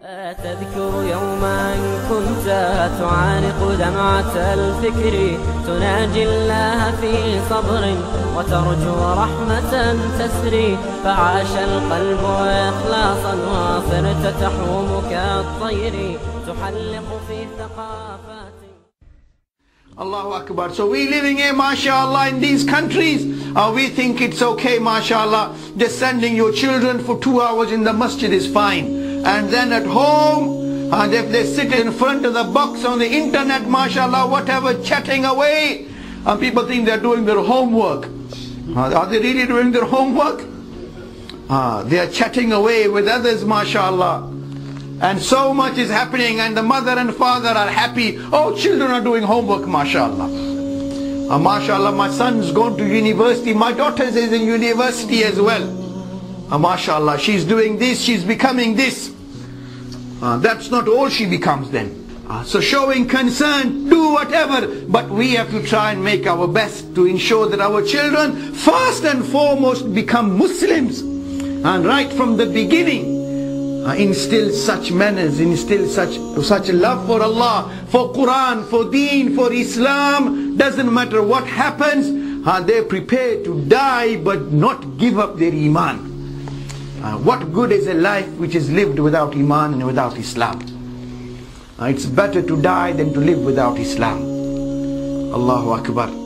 تذكر يوما كنت تعانق دمعة الفكر تناجي الله في صبر وترجو رحمة تسري فعاش القلب إخلاصا وصرت تحوم كالطير تحلق في ثقافات. Allahu Akbar. So we living here, mashallah, in these countries, we think it's okay, mashallah, just sending your children for 2 hours in the masjid is fine. And then at home, and if they sit in front of the box on the internet, mashallah, whatever, chatting away, and people think they're doing their homework. Are they really doing their homework? They are chatting away with others, mashallah. And so much is happening, and the mother and father are happy. Oh, children are doing homework, mashallah. Mashallah, my son's gone to university. My daughter is in university as well. Mashallah, she's doing this, she's becoming this. That's not all she becomes then. So showing concern, do whatever, but we have to try and make our best to ensure that our children first and foremost become Muslims. And right from the beginning, instill such manners, instill such love for Allah, for Quran, for Deen, for Islam. Doesn't matter what happens, they're prepared to die but not give up their Iman. What good is a life which is lived without Iman and without Islam? It's better to die than to live without Islam. Allahu Akbar.